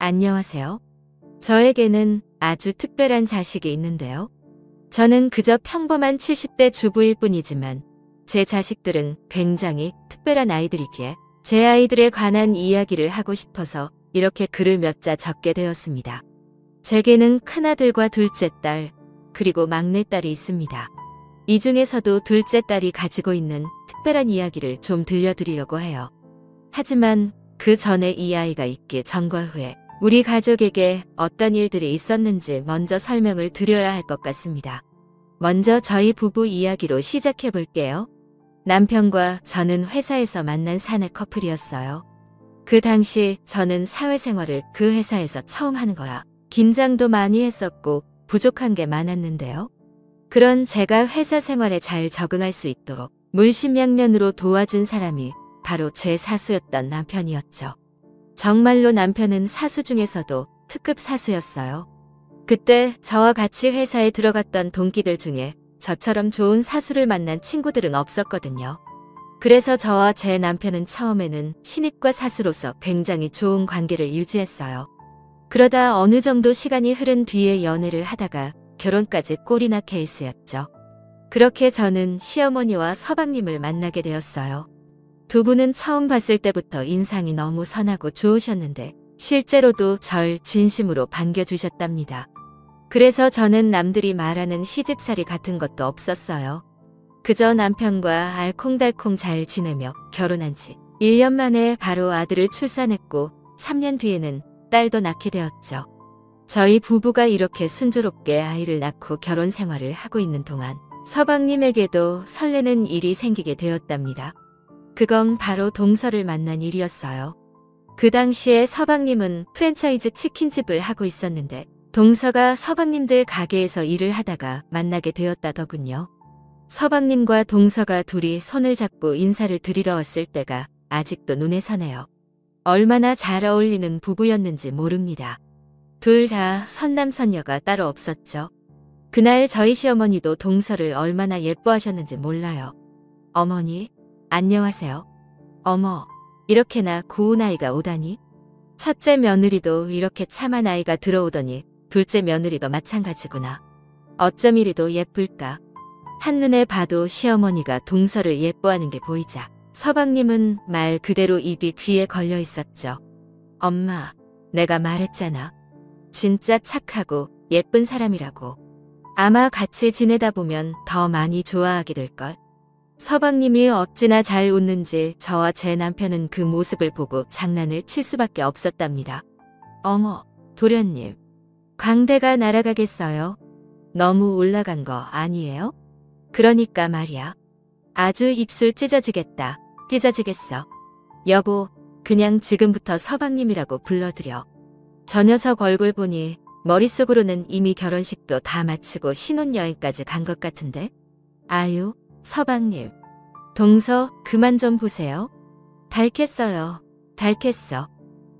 안녕하세요. 저에게는 아주 특별한 자식이 있는데요. 저는 그저 평범한 70대 주부일 뿐이지만 제 자식들은 굉장히 특별한 아이들이기에 제 아이들에 관한 이야기를 하고 싶어서 이렇게 글을 몇 자 적게 되었습니다. 제게는 큰아들과 둘째 딸, 그리고 막내딸이 있습니다. 이 중에서도 둘째 딸이 가지고 있는 특별한 이야기를 좀 들려드리려고 해요. 하지만 그 전에 이 아이가 있기 전과 후에 우리 가족에게 어떤 일들이 있었는지 먼저 설명을 드려야 할 것 같습니다. 먼저 저희 부부 이야기로 시작해 볼게요. 남편과 저는 회사에서 만난 사내 커플이었어요. 그 당시 저는 사회생활을 그 회사에서 처음 하는 거라 긴장도 많이 했었고 부족한 게 많았는데요. 그런 제가 회사 생활에 잘 적응할 수 있도록 물심양면으로 도와준 사람이 바로 제 사수였던 남편이었죠. 정말로 남편은 사수 중에서도 특급 사수였어요. 그때 저와 같이 회사에 들어갔던 동기들 중에 저처럼 좋은 사수를 만난 친구들은 없었거든요. 그래서 저와 제 남편은 처음에는 신입과 사수로서 굉장히 좋은 관계를 유지했어요. 그러다 어느 정도 시간이 흐른 뒤에 연애를 하다가 결혼까지 꼴이나 케이스였죠. 그렇게 저는 시어머니와 서방님을 만나게 되었어요. 두 분은 처음 봤을 때부터 인상이 너무 선하고 좋으셨는데 실제로도 절 진심으로 반겨주셨답니다. 그래서 저는 남들이 말하는 시집살이 같은 것도 없었어요. 그저 남편과 알콩달콩 잘 지내며 결혼한 지 1년 만에 바로 아들을 출산했고 3년 뒤에는 딸도 낳게 되었죠. 저희 부부가 이렇게 순조롭게 아이를 낳고 결혼 생활을 하고 있는 동안 서방님에게도 설레는 일이 생기게 되었답니다. 그건 바로 동서를 만난 일이었어요. 그 당시에 서방님은 프랜차이즈 치킨집을 하고 있었는데 동서가 서방님들 가게에서 일을 하다가 만나게 되었다더군요. 서방님과 동서가 둘이 손을 잡고 인사를 드리러 왔을 때가 아직도 눈에 선해요. 얼마나 잘 어울리는 부부였는지 모릅니다. 둘 다 선남선녀가 따로 없었죠. 그날 저희 시어머니도 동서를 얼마나 예뻐하셨는지 몰라요. 어머니, 안녕하세요. 어머, 이렇게나 고운 아이가 오다니? 첫째 며느리도 이렇게 참한 아이가 들어오더니 둘째 며느리도 마찬가지구나. 어쩜 이리도 예쁠까? 한눈에 봐도 시어머니가 동서를 예뻐하는 게 보이자 서방님은 말 그대로 입이 귀에 걸려 있었죠. 엄마, 내가 말했잖아. 진짜 착하고 예쁜 사람이라고. 아마 같이 지내다 보면 더 많이 좋아하게 될걸. 서방님이 어찌나 잘 웃는지 저와 제 남편은 그 모습을 보고 장난을 칠 수밖에 없었답니다. 어머, 도련님. 광대가 날아가겠어요? 너무 올라간 거 아니에요? 그러니까 말이야. 아주 입술 찢어지겠다. 찢어지겠어. 여보, 그냥 지금부터 서방님이라고 불러드려. 저 녀석 얼굴 보니 머릿속으로는 이미 결혼식도 다 마치고 신혼여행까지 간 것 같은데? 아유, 서방님. 동서 그만 좀 보세요. 닳겠어요. 닳겠어.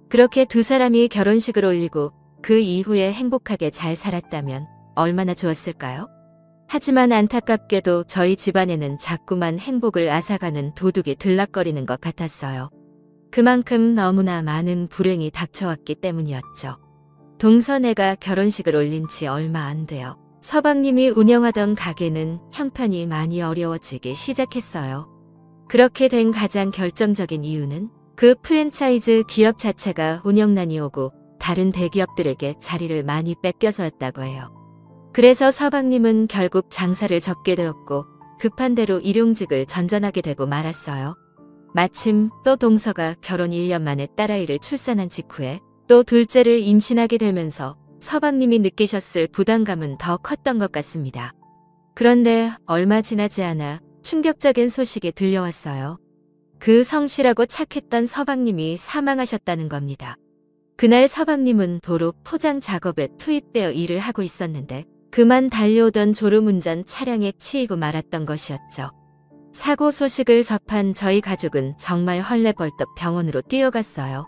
그렇게 두 사람이 결혼식을 올리고 그 이후에 행복하게 잘 살았다면 얼마나 좋았을까요? 하지만 안타깝게도 저희 집안에는 자꾸만 행복을 앗아가는 도둑이 들락거리는 것 같았어요. 그만큼 너무나 많은 불행이 닥쳐왔기 때문이었죠. 동서네가 결혼식을 올린 지 얼마 안 돼요. 서방님이 운영하던 가게는 형편이 많이 어려워지기 시작했어요. 그렇게 된 가장 결정적인 이유는 그 프랜차이즈 기업 자체가 운영난이 오고 다른 대기업들에게 자리를 많이 뺏겨서였다고 해요. 그래서 서방님은 결국 장사를 접게 되었고 급한 대로 일용직을 전전하게 되고 말았어요. 마침 또 동서가 결혼 1년 만에 딸아이를 출산한 직후에 또 둘째를 임신하게 되면서 서방님이 느끼셨을 부담감은 더 컸던 것 같습니다. 그런데 얼마 지나지 않아 충격적인 소식이 들려왔어요. 그 성실하고 착했던 서방님이 사망하셨다는 겁니다. 그날 서방님은 도로 포장 작업에 투입되어 일을 하고 있었는데 그만 달려오던 졸음운전 차량에 치이고 말았던 것이었죠. 사고 소식을 접한 저희 가족은 정말 헐레벌떡 병원으로 뛰어갔어요.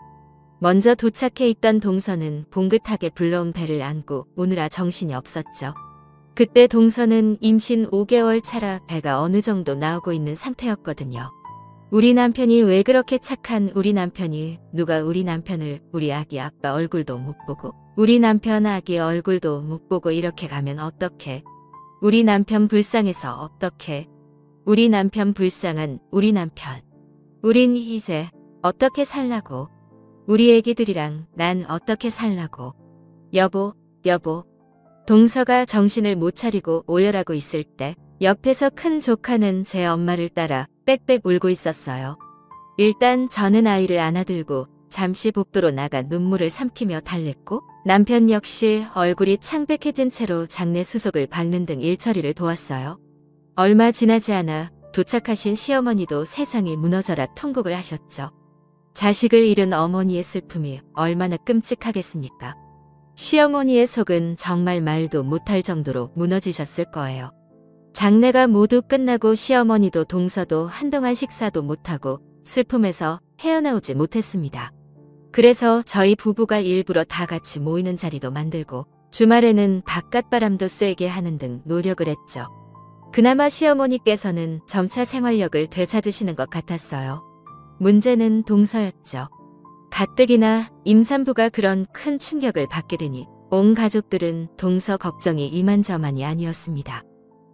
먼저 도착해 있던 동서는 봉긋하게 불러온 배를 안고 오느라 정신이 없었죠. 그때 동서는 임신 5개월 차라 배가 어느 정도 나오고 있는 상태였거든요. 우리 남편이 왜 그렇게 착한 우리 남편이 누가 우리 남편을 우리 아기 아빠 얼굴도 못 보고 우리 남편 아기 얼굴도 못 보고 이렇게 가면 어떡해. 우리 남편 불쌍해서 어떡해. 우리 남편 불쌍한 우리 남편. 우린 이제 어떻게 살라고. 우리 애기들이랑 난 어떻게 살라고. 여보, 여보. 동서가 정신을 못 차리고 오열하고 있을 때 옆에서 큰 조카는 제 엄마를 따라 빽빽 울고 있었어요. 일단 저는 아이를 안아들고 잠시 복도로 나가 눈물을 삼키며 달랬고 남편 역시 얼굴이 창백해진 채로 장례 수속을 밟는 등 일처리를 도왔어요. 얼마 지나지 않아 도착하신 시어머니도 세상이 무너져라 통곡을 하셨죠. 자식을 잃은 어머니의 슬픔이 얼마나 끔찍하겠습니까? 시어머니의 속은 정말 말도 못할 정도로 무너지셨을 거예요. 장례가 모두 끝나고 시어머니도 동서도 한동안 식사도 못하고 슬픔에서 헤어나오지 못했습니다. 그래서 저희 부부가 일부러 다 같이 모이는 자리도 만들고 주말에는 바깥바람도 쐬게 하는 등 노력을 했죠. 그나마 시어머니께서는 점차 생활력을 되찾으시는 것 같았어요. 문제는 동서였죠. 가뜩이나 임산부가 그런 큰 충격을 받게 되니 온 가족들은 동서 걱정이 이만저만이 아니었습니다.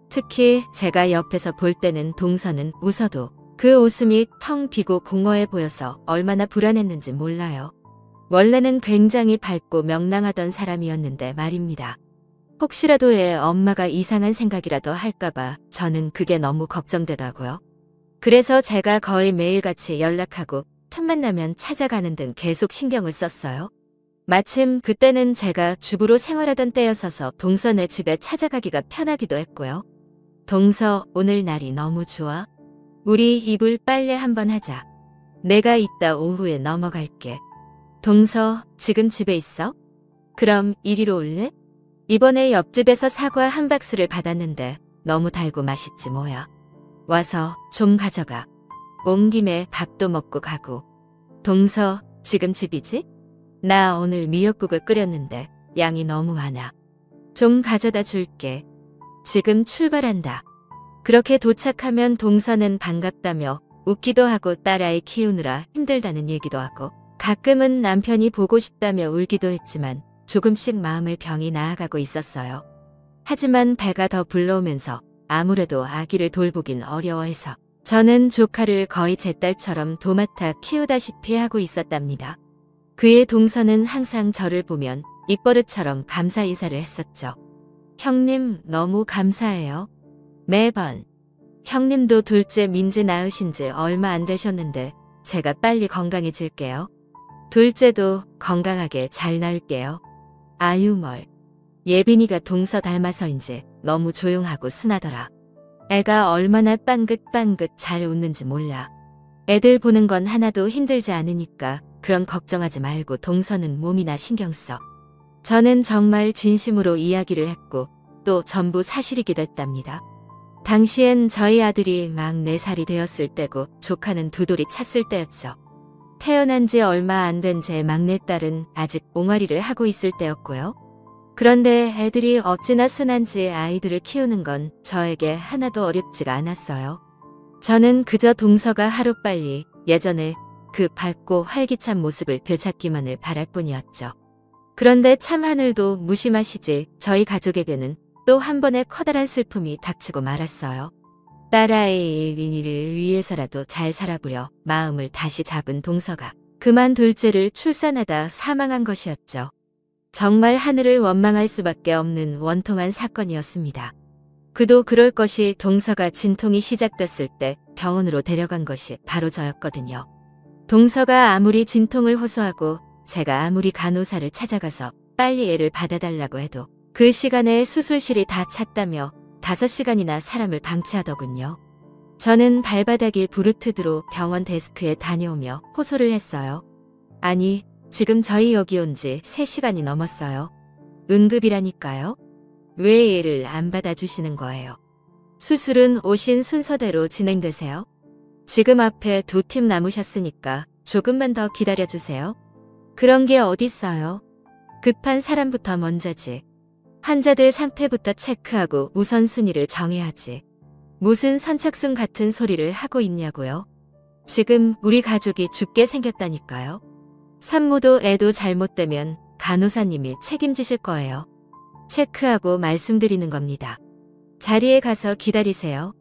특히 제가 옆에서 볼 때는 동서는 웃어도 그 웃음이 텅 비고 공허해 보여서 얼마나 불안했는지 몰라요. 원래는 굉장히 밝고 명랑하던 사람이었는데 말입니다. 혹시라도 애 엄마가 이상한 생각이라도 할까봐 저는 그게 너무 걱정되더라고요. 그래서 제가 거의 매일같이 연락하고 틈만 나면 찾아가는 등 계속 신경을 썼어요. 마침 그때는 제가 주부로 생활하던 때였어서 동서네 집에 찾아가기가 편하기도 했고요. 동서, 오늘 날이 너무 좋아. 우리 이불 빨래 한번 하자. 내가 이따 오후에 넘어갈게. 동서, 지금 집에 있어? 그럼 이리로 올래? 이번에 옆집에서 사과 한 박스를 받았는데 너무 달고 맛있지 뭐야. 와서 좀 가져가. 온 김에 밥도 먹고 가고. 동서, 지금 집이지? 나 오늘 미역국을 끓였는데 양이 너무 많아. 좀 가져다 줄게. 지금 출발한다. 그렇게 도착하면 동서는 반갑다며 웃기도 하고 딸아이 키우느라 힘들다는 얘기도 하고 가끔은 남편이 보고 싶다며 울기도 했지만 조금씩 마음의 병이 나아가고 있었어요. 하지만 배가 더 불러오면서 아무래도 아기를 돌보긴 어려워해서 저는 조카를 거의 제 딸처럼 도맡아 키우다시피 하고 있었답니다. 그의 동서는 항상 저를 보면 입버릇처럼 감사 인사를 했었죠. 형님 너무 감사해요. 매번. 형님도 둘째 민지 낳으신 지 얼마 안 되셨는데 제가 빨리 건강해질게요. 둘째도 건강하게 잘 낳을게요. 아유 뭘. 예빈이가 동서 닮아서인지 너무 조용하고 순하더라. 애가 얼마나 빵긋빵긋 잘 웃는지 몰라. 애들 보는 건 하나도 힘들지 않으니까 그런 걱정하지 말고 동서는 몸이나 신경 써. 저는 정말 진심으로 이야기를 했고 또 전부 사실이기도 했답니다. 당시엔 저희 아들이 막 4살이 되었을 때고 조카는 2돌이 찼을 때였죠. 태어난 지 얼마 안 된 제 막내딸은 아직 옹알이를 하고 있을 때였고요. 그런데 애들이 어찌나 순한지 아이들을 키우는 건 저에게 하나도 어렵지가 않았어요. 저는 그저 동서가 하루빨리 예전에 그 밝고 활기찬 모습을 되찾기만을 바랄 뿐이었죠. 그런데 참 하늘도 무심하시지 저희 가족에게는 또 한 번의 커다란 슬픔이 닥치고 말았어요. 딸아이 예빈이를 위해서라도 잘 살아보려 마음을 다시 잡은 동서가 그만 둘째를 출산하다 사망한 것이었죠. 정말 하늘을 원망할 수밖에 없는 원통한 사건이었습니다. 그도 그럴 것이 동서가 진통이 시작됐을 때 병원으로 데려간 것이 바로 저였거든요. 동서가 아무리 진통을 호소하고 제가 아무리 간호사를 찾아가서 빨리 애를 받아달라고 해도 그 시간에 수술실이 다 찼다며 5시간이나 사람을 방치하더군요. 저는 발바닥이 부르트드로 병원 데스크에 다녀오며 호소를 했어요. 아니, 지금 저희 여기 온 지 3시간이 넘었어요. 응급이라니까요. 왜 애를 안 받아주시는 거예요? 수술은 오신 순서대로 진행되세요. 지금 앞에 2팀 남으셨으니까 조금만 더 기다려주세요. 그런 게 어딨어요. 급한 사람부터 먼저지. 환자들 상태부터 체크하고 우선순위를 정해야지. 무슨 선착순 같은 소리를 하고 있냐고요. 지금 우리 가족이 죽게 생겼다니까요. 산모도 애도 잘못되면 간호사님이 책임지실 거예요. 체크하고 말씀드리는 겁니다. 자리에 가서 기다리세요.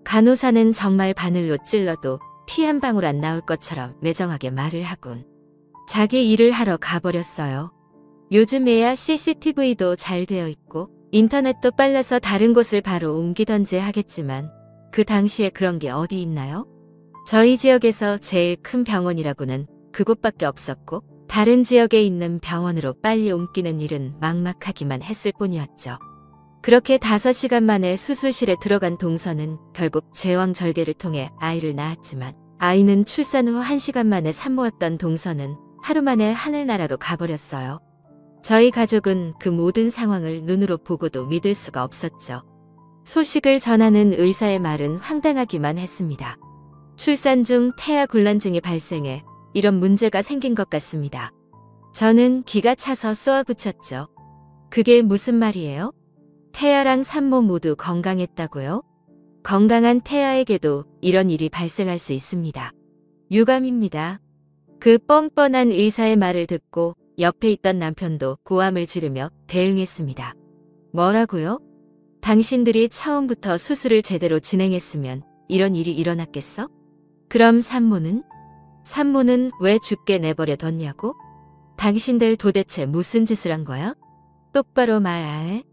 간호사는 정말 바늘로 찔러도 피 한 방울 안 나올 것처럼 매정하게 말을 하곤 자기 일을 하러 가버렸어요. 요즘에야 CCTV도 잘 되어 있고 인터넷도 빨라서 다른 곳을 바로 옮기던지 하겠지만 그 당시에 그런 게 어디 있나요? 저희 지역에서 제일 큰 병원이라고는 그곳밖에 없었고 다른 지역에 있는 병원으로 빨리 옮기는 일은 막막하기만 했을 뿐이었죠. 그렇게 5시간 만에 수술실에 들어간 동서는 결국 제왕절개를 통해 아이를 낳았지만 아이는 출산 후 1시간 만에 산모였던 동서는 하루 만에 하늘나라로 가버렸어요. 저희 가족은 그 모든 상황을 눈으로 보고도 믿을 수가 없었죠. 소식을 전하는 의사의 말은 황당하기만 했습니다. 출산 중 태아 곤란증이 발생해 이런 문제가 생긴 것 같습니다. 저는 기가 차서 쏘아붙였죠. 그게 무슨 말이에요? 태아랑 산모 모두 건강했다고요? 건강한 태아에게도 이런 일이 발생할 수 있습니다. 유감입니다. 그 뻔뻔한 의사의 말을 듣고 옆에 있던 남편도 고함을 지르며 대응했습니다. 뭐라고요? 당신들이 처음부터 수술을 제대로 진행했으면 이런 일이 일어났겠어? 그럼 산모는? 산모는 왜 죽게 내버려 뒀냐고? 당신들 도대체 무슨 짓을 한 거야? 똑바로 말 안 해?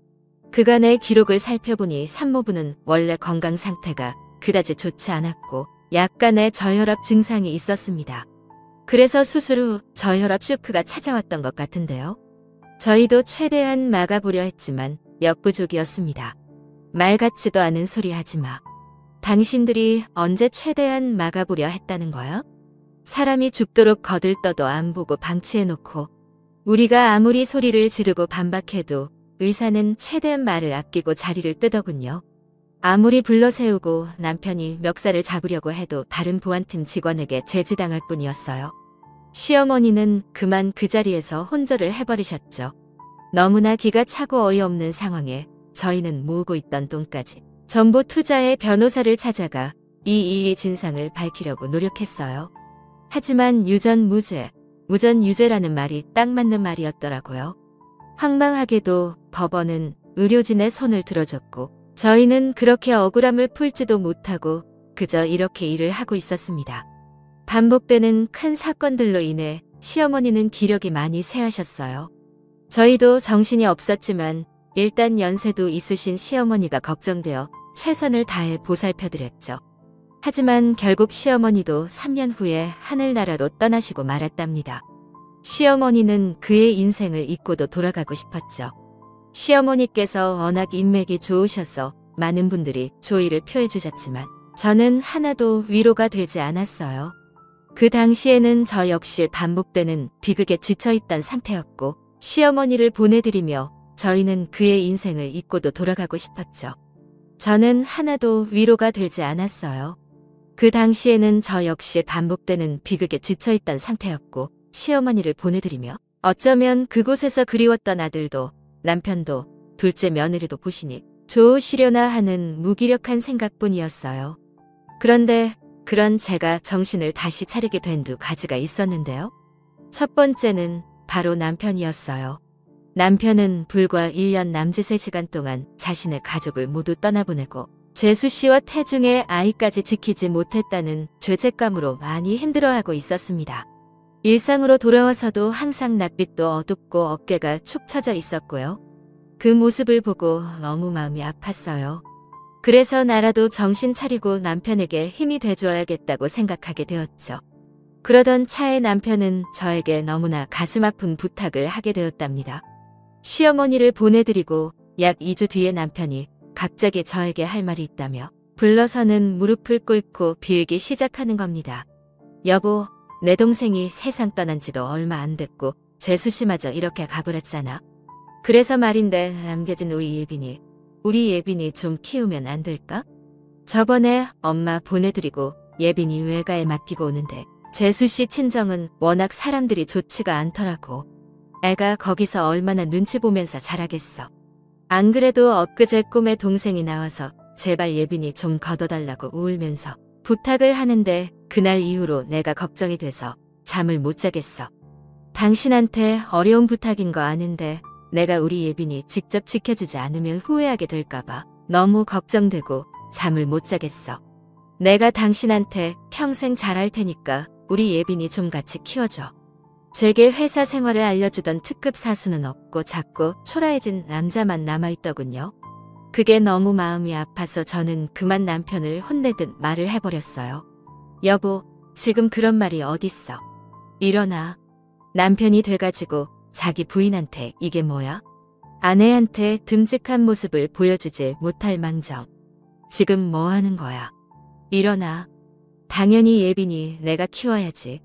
그간의 기록을 살펴보니 산모부는 원래 건강 상태가 그다지 좋지 않았고 약간의 저혈압 증상이 있었습니다. 그래서 수술 후 저혈압 쇼크가 찾아왔던 것 같은데요. 저희도 최대한 막아보려 했지만 역부족이었습니다. 말 같지도 않은 소리 하지 마. 당신들이 언제 최대한 막아보려 했다는 거야? 사람이 죽도록 거들떠도 안 보고 방치해놓고 우리가 아무리 소리를 지르고 반박해도 의사는 최대한 말을 아끼고 자리를 뜨더군요. 아무리 불러세우고 남편이 멱살을 잡으려고 해도 다른 보안팀 직원에게 제지당할 뿐이었어요. 시어머니는 그만 그 자리에서 혼절을 해버리셨죠. 너무나 기가 차고 어이없는 상황에 저희는 모으고 있던 돈까지 전부 투자해 변호사를 찾아가 이 진상을 밝히려고 노력했어요. 하지만 유전무죄, 무전유죄라는 말이 딱 맞는 말이었더라고요. 황망하게도 법원은 의료진의 손을 들어줬고 저희는 그렇게 억울함을 풀지도 못하고 그저 이렇게 일을 하고 있었습니다. 반복되는 큰 사건들로 인해 시어머니는 기력이 많이 쇠하셨어요. 저희도 정신이 없었지만 일단 연세도 있으신 시어머니가 걱정되어 최선을 다해 보살펴드렸죠. 하지만 결국 시어머니도 3년 후에 하늘나라로 떠나시고 말았답니다. 시어머니는 그의 인생을 잊고도 돌아가고 싶었죠. 시어머니께서 워낙 인맥이 좋으셔서 많은 분들이 조의를 표해 주셨지만 저는 하나도 위로가 되지 않았어요. 그 당시에는 저 역시 반복되는 비극에 지쳐있던 상태였고 시어머니를 보내드리며 저희는 그의 인생을 잊고도 돌아가고 싶었죠. 저는 하나도 위로가 되지 않았어요. 그 당시에는 저 역시 반복되는 비극에 지쳐있던 상태였고 시어머니를 보내드리며 어쩌면 그곳에서 그리웠던 아들도 남편도 둘째 며느리도 보시니 좋으시려나 하는 무기력한 생각뿐이었어요. 그런데 그런 제가 정신을 다시 차리게 된 두 가지가 있었는데요. 첫 번째는 바로 남편이었어요. 남편은 불과 1년 남짓의 시간 동안 자신의 가족을 모두 떠나보내고 재수 씨와 태중의 아이까지 지키지 못했다는 죄책감으로 많이 힘들어하고 있었습니다. 일상으로 돌아와서도 항상 낯빛도 어둡고 어깨가 축 처져 있었고요. 그 모습을 보고 너무 마음이 아팠어요. 그래서 나라도 정신 차리고 남편에게 힘이 돼줘야겠다고 생각하게 되었죠. 그러던 차에 남편은 저에게 너무나 가슴 아픈 부탁을 하게 되었답니다. 시어머니를 보내드리고 약 2주 뒤에 남편이 갑자기 저에게 할 말이 있다며 불러서는 무릎을 꿇고 빌기 시작하는 겁니다. 여보, 내 동생이 세상 떠난 지도 얼마 안 됐고 재수씨마저 이렇게 가버렸잖아. 그래서 말인데 남겨진 우리 예빈이 좀 키우면 안 될까? 저번에 엄마 보내드리고 예빈이 외가에 맡기고 오는데 재수씨 친정은 워낙 사람들이 좋지가 않더라고. 애가 거기서 얼마나 눈치 보면서 자라겠어. 안 그래도 엊그제 꿈에 동생이 나와서 제발 예빈이 좀 걷어달라고 울면서 부탁을 하는데 그날 이후로 내가 걱정이 돼서 잠을 못 자겠어. 당신한테 어려운 부탁인 거 아는데 내가 우리 예빈이 직접 지켜주지 않으면 후회하게 될까봐 너무 걱정되고 잠을 못 자겠어. 내가 당신한테 평생 잘할 테니까 우리 예빈이 좀 같이 키워줘. 제게 회사 생활을 알려주던 특급 사수는 없고 작고 초라해진 남자만 남아있더군요. 그게 너무 마음이 아파서 저는 그만 남편을 혼내듯 말을 해버렸어요. 여보, 지금 그런 말이 어딨어. 일어나. 남편이 돼가지고 자기 부인한테 이게 뭐야? 아내한테 듬직한 모습을 보여주지 못할 망정. 지금 뭐 하는 거야? 일어나. 당연히 예빈이 내가 키워야지.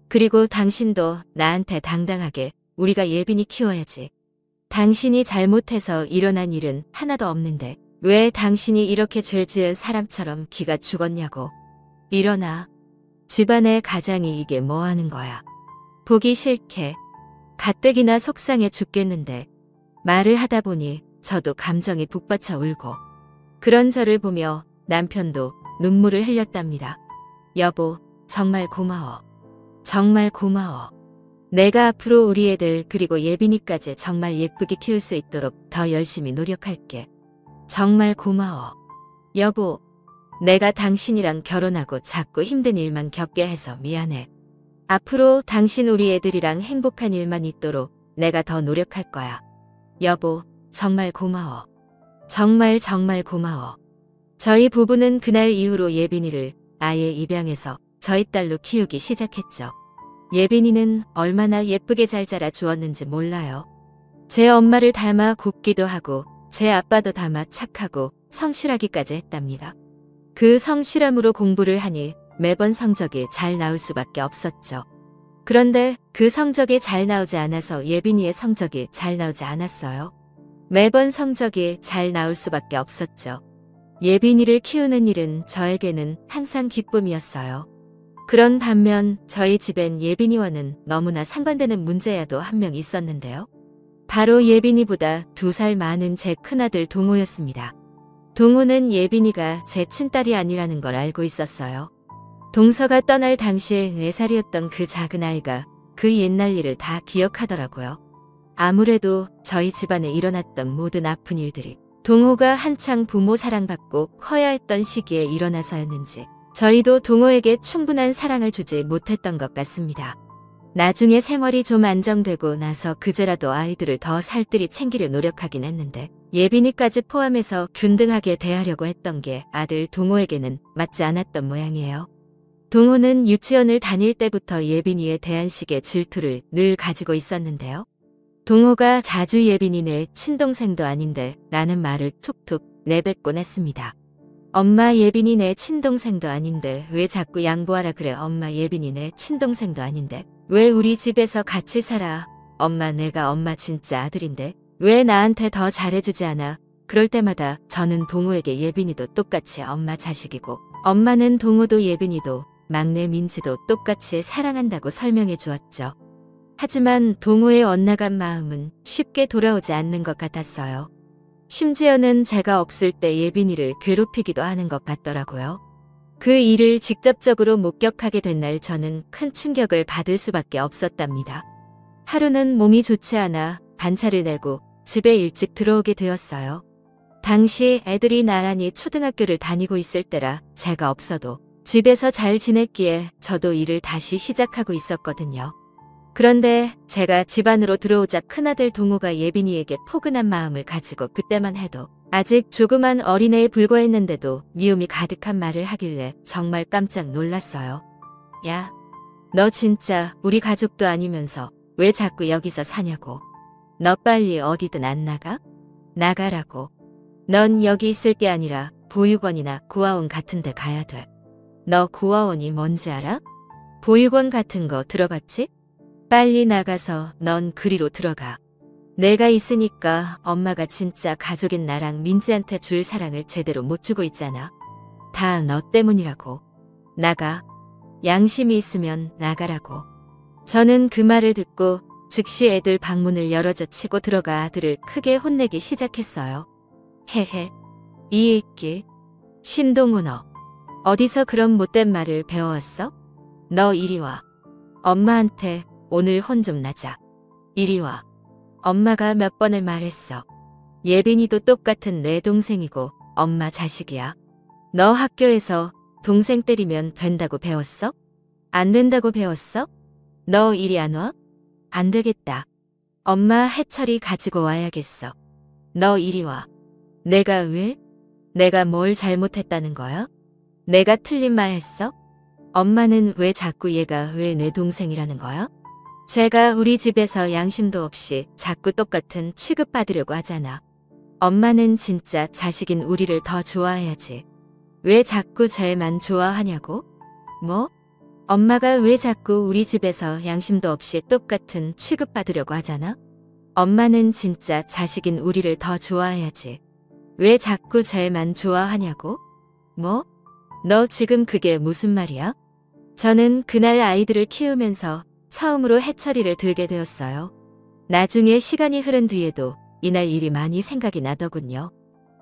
그리고 당신도 나한테 당당하게 우리가 예빈이 키워야지. 당신이 잘못해서 일어난 일은 하나도 없는데 왜 당신이 이렇게 죄 지은 사람처럼 기가 죽었냐고. 일어나. 집안의 가장이 이게 뭐 하는 거야. 보기 싫게. 가뜩이나 속상해 죽겠는데 말을 하다 보니 저도 감정이 북받쳐 울고 그런 저를 보며 남편도 눈물을 흘렸답니다. 여보, 정말 고마워. 정말 고마워. 내가 앞으로 우리 애들 그리고 예빈이까지 정말 예쁘게 키울 수 있도록 더 열심히 노력할게. 정말 고마워. 여보, 내가 당신이랑 결혼하고 자꾸 힘든 일만 겪게 해서 미안해. 앞으로 당신 우리 애들이랑 행복한 일만 있도록 내가 더 노력할 거야. 여보, 정말 고마워. 정말 정말 고마워. 저희 부부는 그날 이후로 예빈이를 아예 입양해서 저희 딸로 키우기 시작했죠. 예빈이는 얼마나 예쁘게 잘 자라 주었는지 몰라요. 제 엄마를 닮아 곱기도 하고 제 아빠도 닮아 착하고 성실하기까지 했답니다. 그 성실함으로 공부를 하니 매번 성적이 잘 나올 수밖에 없었죠. 그런데 그 성적이 잘 나오지 않아서 예빈이의 성적이 잘 나오지 않았어요. 매번 성적이 잘 나올 수밖에 없었죠. 예빈이를 키우는 일은 저에게는 항상 기쁨이었어요. 그런 반면 저희 집엔 예빈이와는 너무나 상반되는 문제야도 한 명 있었는데요. 바로 예빈이보다 2살 많은 제 큰아들 동호였습니다. 동호는 예빈이가 제 친딸이 아니라는 걸 알고 있었어요. 동서가 떠날 당시에 4살이었던 그 작은 아이가 그 옛날 일을 다 기억하더라고요. 아무래도 저희 집안에 일어났던 모든 아픈 일들이 동호가 한창 부모 사랑받고 커야 했던 시기에 일어나서였는지 저희도 동호에게 충분한 사랑을 주지 못했던 것 같습니다. 나중에 생활이 좀 안정되고 나서 그제라도 아이들을 더 살뜰히 챙기려 노력하긴 했는데 예빈이까지 포함해서 균등하게 대하려고 했던 게 아들 동호에게는 맞지 않았던 모양이에요. 동호는 유치원을 다닐 때부터 예빈이에 대한 식의 질투를 늘 가지고 있었는데요. 동호가 자주 예빈이네 친동생도 아닌데 라는 말을 툭툭 내뱉곤 했습니다. 엄마 예빈이 내 친동생도 아닌데 왜 자꾸 양보하라 그래. 엄마 예빈이 내 친동생도 아닌데 왜 우리 집에서 같이 살아. 엄마 내가 엄마 진짜 아들인데 왜 나한테 더 잘해주지 않아. 그럴 때마다 저는 동호에게 예빈이도 똑같이 엄마 자식이고 엄마는 동호도 예빈이도 막내 민지도 똑같이 사랑한다고 설명해 주었죠. 하지만 동호의 엇나간 마음은 쉽게 돌아오지 않는 것 같았어요. 심지어는 제가 없을 때 예빈이를 괴롭히기도 하는 것 같더라고요. 그 일을 직접적으로 목격하게 된 날 저는 큰 충격을 받을 수밖에 없었답니다. 하루는 몸이 좋지 않아 반차를 내고 집에 일찍 들어오게 되었어요. 당시 애들이 나란히 초등학교를 다니고 있을 때라 제가 없어도 집에서 잘 지냈기에 저도 일을 다시 시작하고 있었거든요. 그런데 제가 집 안으로 들어오자 큰아들 동호가 예빈이에게 포근한 마음을 가지고 그때만 해도 아직 조그만 어린애에 불과했는데도 미움이 가득한 말을 하길래 정말 깜짝 놀랐어요. 야, 너 진짜 우리 가족도 아니면서 왜 자꾸 여기서 사냐고. 너 빨리 어디든 안 나가? 나가라고. 넌 여기 있을 게 아니라 보육원이나 고아원 같은 데 가야 돼. 너 고아원이 뭔지 알아? 보육원 같은 거 들어봤지? 빨리 나가서 넌 그리로 들어가. 내가 있으니까 엄마가 진짜 가족인 나랑 민지한테 줄 사랑을 제대로 못 주고 있잖아. 다 너 때문이라고. 나가. 양심이 있으면 나가라고. 저는 그 말을 듣고 즉시 애들 방문을 열어줘 치고 들어가 아들을 크게 혼내기 시작했어요. 헤헤. 이 새끼. 신동훈 너. 어디서 그런 못된 말을 배워왔어? 너 이리 와. 엄마한테 오늘 혼 좀 나자. 이리 와. 엄마가 몇 번을 말했어. 예빈이도 똑같은 내 동생이고 엄마 자식이야. 너 학교에서 동생 때리면 된다고 배웠어? 안 된다고 배웠어? 너 이리 안 와? 안 되겠다. 엄마 해철이 가지고 와야겠어. 너 이리 와. 내가 왜? 내가 뭘 잘못했다는 거야? 내가 틀린 말 했어? 엄마는 왜 자꾸 얘가 왜 내 동생이라는 거야? 제가 우리 집에서 양심도 없이 자꾸 똑같은 취급받으려고 하잖아. 엄마는 진짜 자식인 우리를 더 좋아해야지. 왜 자꾸 쟤만 좋아하냐고? 뭐? 엄마가 왜 자꾸 우리 집에서 양심도 없이 똑같은 취급받으려고 하잖아? 엄마는 진짜 자식인 우리를 더 좋아해야지. 왜 자꾸 쟤만 좋아하냐고? 뭐? 너 지금 그게 무슨 말이야? 저는 그날 아이들을 키우면서 처음으로 해철이를 들게 되었어요. 나중에 시간이 흐른 뒤에도 이날 일이 많이 생각이 나더군요.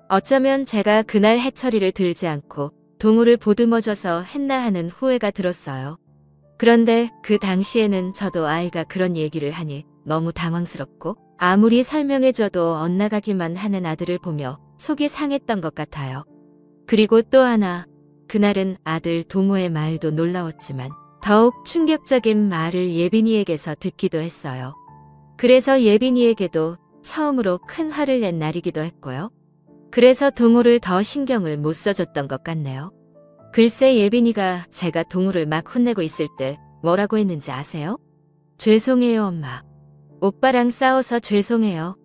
어쩌면 제가 그날 해철이를 들지 않고 동호를 보듬어줘서 했나 하는 후회가 들었어요. 그런데 그 당시에는 저도 아이가 그런 얘기를 하니 너무 당황스럽고 아무리 설명해줘도 엇나가기만 하는 아들을 보며 속이 상했던 것 같아요. 그리고 또 하나, 그날은 아들 동호의 말도 놀라웠지만 더욱 충격적인 말을 예빈이에게서 듣기도 했어요. 그래서 예빈이에게도 처음으로 큰 화를 낸 날이기도 했고요. 그래서 동호를 더 신경을 못 써줬던 것 같네요. 글쎄 예빈이가 제가 동호를 막 혼내고 있을 때 뭐라고 했는지 아세요? 죄송해요 엄마. 오빠랑 싸워서 죄송해요.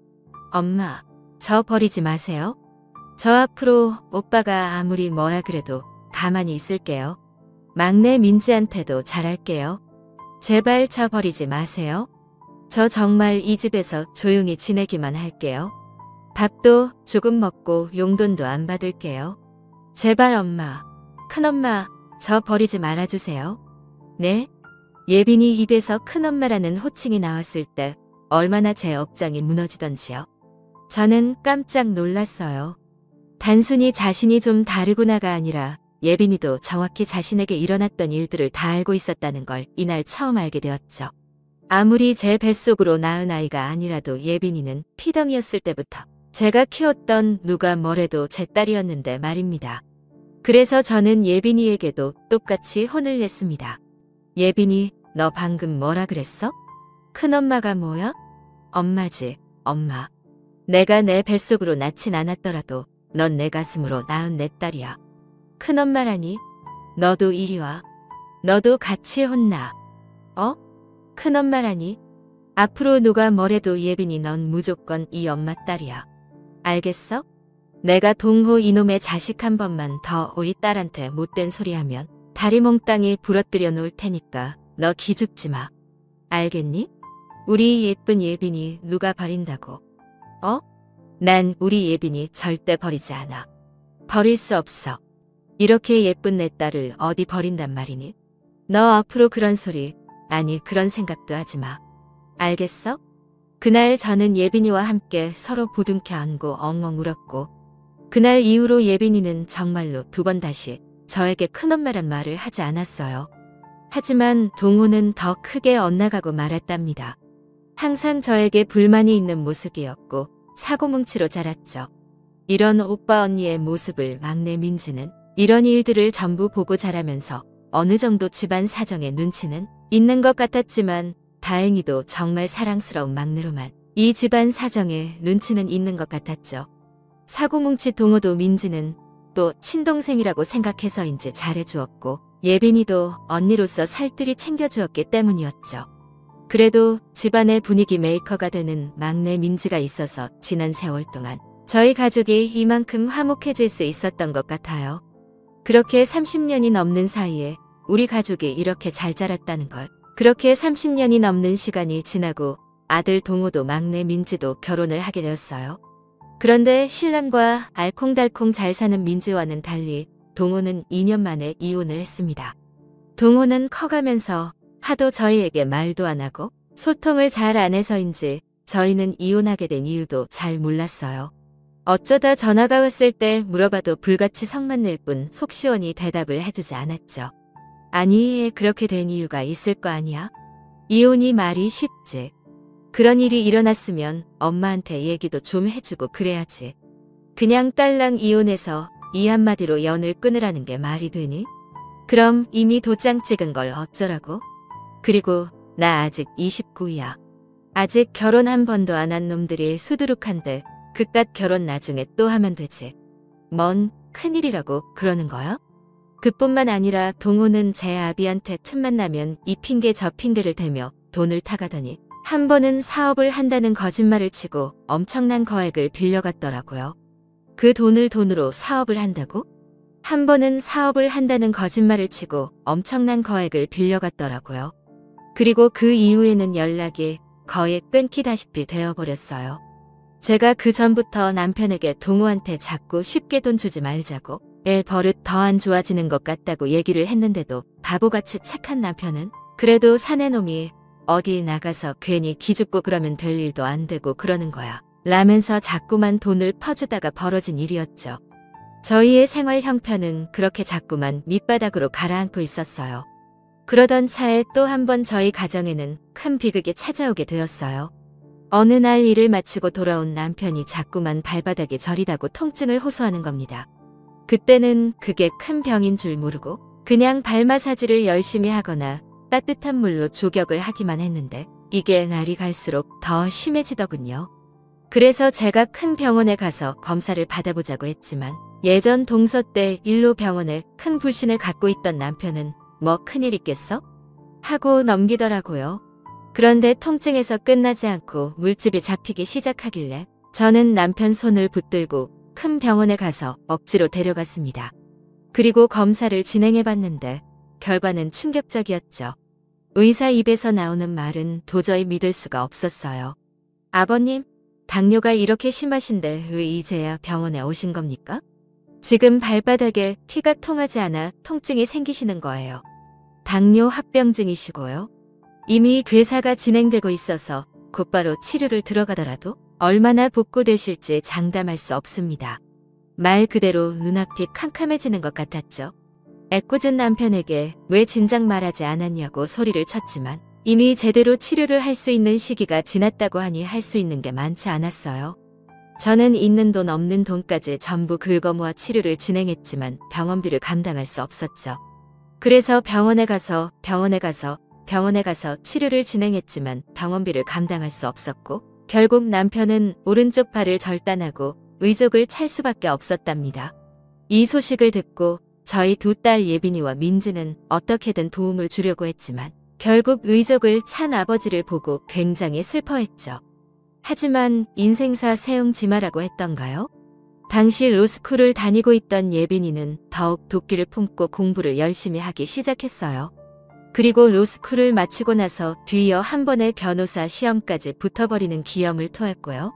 엄마, 저 버리지 마세요. 저 앞으로 오빠가 아무리 뭐라 그래도 가만히 있을게요. 막내 민지한테도 잘할게요. 제발 저 버리지 마세요. 저 정말 이 집에서 조용히 지내기만 할게요. 밥도 조금 먹고 용돈도 안 받을게요. 제발 엄마, 큰엄마, 저 버리지 말아주세요. 네? 예빈이 입에서 큰엄마라는 호칭이 나왔을 때 얼마나 제 억장이 무너지던지요. 저는 깜짝 놀랐어요. 단순히 자신이 좀 다르구나가 아니라 예빈이도 정확히 자신에게 일어났던 일들을 다 알고 있었다는 걸 이날 처음 알게 되었죠. 아무리 제 뱃속으로 낳은 아이가 아니라도 예빈이는 피덩이였을 때부터 제가 키웠던 누가 뭐래도 제 딸이었는데 말입니다. 그래서 저는 예빈이에게도 똑같이 혼을 냈습니다. 예빈이, 너 방금 뭐라 그랬어? 큰엄마가 뭐야? 엄마지, 엄마. 내가 내 뱃속으로 낳진 않았더라도 넌 내 가슴으로 낳은 내 딸이야. 큰엄마라니? 너도 이리 와. 너도 같이 혼나. 어? 큰엄마라니? 앞으로 누가 뭐래도 예빈이 넌 무조건 이 엄마 딸이야. 알겠어? 내가 동호 이놈의 자식 한 번만 더 우리 딸한테 못된 소리 하면 다리 몽땅이 부러뜨려 놓을 테니까 너 기죽지 마. 알겠니? 우리 예쁜 예빈이 누가 버린다고. 어? 난 우리 예빈이 절대 버리지 않아. 버릴 수 없어. 이렇게 예쁜 내 딸을 어디 버린단 말이니? 너 앞으로 그런 소리, 아니 그런 생각도 하지 마. 알겠어? 그날 저는 예빈이와 함께 서로 부둥켜 안고 엉엉 울었고 그날 이후로 예빈이는 정말로 두 번 다시 저에게 큰엄마란 말을 하지 않았어요. 하지만 동호는 더 크게 엇나가고 말았답니다. 항상 저에게 불만이 있는 모습이었고 사고뭉치로 자랐죠. 이런 오빠 언니의 모습을 막내 민지는 이런 일들을 전부 보고 자라면서 어느 정도 집안 사정에 눈치는 있는 것 같았지만 다행히도 정말 사랑스러운 막내로만 이 집안 사정에 눈치는 있는 것 같았죠. 사고뭉치 동호도 민지는 또 친동생이라고 생각해서인지 잘해주었고 예빈이도 언니로서 살뜰히 챙겨주었기 때문이었죠. 그래도 집안의 분위기 메이커가 되는 막내 민지가 있어서 지난 세월 동안 저희 가족이 이만큼 화목해질 수 있었던 것 같아요. 그렇게 30년이 넘는 사이에 우리 가족이 이렇게 잘 자랐다는 걸, 그렇게 30년이 넘는 시간이 지나고 아들 동호도 막내 민지도 결혼을 하게 되었어요. 그런데 신랑과 알콩달콩 잘 사는 민지와는 달리 동호는 2년 만에 이혼을 했습니다. 동호는 커가면서 하도 저희에게 말도 안 하고 소통을 잘 안 해서인지 저희는 이혼하게 된 이유도 잘 몰랐어요. 어쩌다 전화가 왔을 때 물어봐도 불같이 성만 낼 뿐 속 시원히 대답을 해주지 않았죠. 아니, 그렇게 된 이유가 있을 거 아니야? 이혼이 말이 쉽지. 그런 일이 일어났으면 엄마한테 얘기도 좀 해주고 그래야지. 그냥 딸랑 이혼해서 이 한마디로 연을 끊으라는 게 말이 되니? 그럼 이미 도장 찍은 걸 어쩌라고? 그리고 나 아직 29이야. 아직 결혼 한 번도 안 한 놈들이 수두룩한데 그깟 결혼 나중에 또 하면 되지. 뭔 큰일이라고 그러는 거야? 그뿐만 아니라 동호는 제 아비한테 틈만 나면 이 핑계 저 핑계를 대며 돈을 타가더니 한 번은 사업을 한다는 거짓말을 치고 엄청난 거액을 빌려갔더라고요. 그 돈을 돈으로 사업을 한다고? 한 번은 사업을 한다는 거짓말을 치고 엄청난 거액을 빌려갔더라고요. 그리고 그 이후에는 연락이 거의 끊기다시피 되어버렸어요. 제가 그 전부터 남편에게 동호한테 자꾸 쉽게 돈 주지 말자고 애 버릇 더 안 좋아지는 것 같다고 얘기를 했는데도 바보같이 착한 남편은 그래도 사내놈이 어디 나가서 괜히 기죽고 그러면 될 일도 안 되고 그러는 거야 라면서 자꾸만 돈을 퍼주다가 벌어진 일이었죠. 저희의 생활 형편은 그렇게 자꾸만 밑바닥으로 가라앉고 있었어요. 그러던 차에 또 한 번 저희 가정에는 큰 비극이 찾아오게 되었어요. 어느 날 일을 마치고 돌아온 남편이 자꾸만 발바닥이 저리다고 통증을 호소하는 겁니다. 그때는 그게 큰 병인 줄 모르고 그냥 발 마사지를 열심히 하거나 따뜻한 물로 조격을 하기만 했는데 이게 날이 갈수록 더 심해지더군요. 그래서 제가 큰 병원에 가서 검사를 받아보자고 했지만 예전 동서 때 일로 병원에 큰 불신을 갖고 있던 남편은 뭐 큰일 있겠어? 하고 넘기더라고요. 그런데 통증에서 끝나지 않고 물집이 잡히기 시작하길래 저는 남편 손을 붙들고 큰 병원에 가서 억지로 데려갔습니다. 그리고 검사를 진행해봤는데 결과는 충격적이었죠. 의사 입에서 나오는 말은 도저히 믿을 수가 없었어요. 아버님, 당뇨가 이렇게 심하신데 왜 이제야 병원에 오신 겁니까? 지금 발바닥에 피가 통하지 않아 통증이 생기시는 거예요. 당뇨 합병증이시고요. 이미 괴사가 진행되고 있어서 곧바로 치료를 들어가더라도 얼마나 복구되실지 장담할 수 없습니다. 말 그대로 눈앞이 캄캄해지는 것 같았죠. 애꿎은 남편에게 왜 진작 말하지 않았냐고 소리를 쳤지만 이미 제대로 치료를 할 수 있는 시기가 지났다고 하니 할 수 있는 게 많지 않았어요. 저는 있는 돈 없는 돈까지 전부 긁어모아 치료를 진행했지만 병원비를 감당할 수 없었죠. 그래서 병원에 가서 치료를 진행했지만 병원비를 감당할 수 없었고 결국 남편은 오른쪽 팔을 절단하고 의족을 찰 수밖에 없었답니다. 이 소식을 듣고 저희 두 딸 예빈이와 민지는 어떻게든 도움을 주려고 했지만 결국 의족을 찬 아버지를 보고 굉장히 슬퍼했죠. 하지만 인생사 세웅지마라고 했던가요? 당시 로스쿨을 다니고 있던 예빈이는 더욱 도끼를 품고 공부를 열심히 하기 시작했어요. 그리고 로스쿨을 마치고 나서 뒤이어 한 번의 변호사 시험까지 붙어버리는 기염을 토했고요.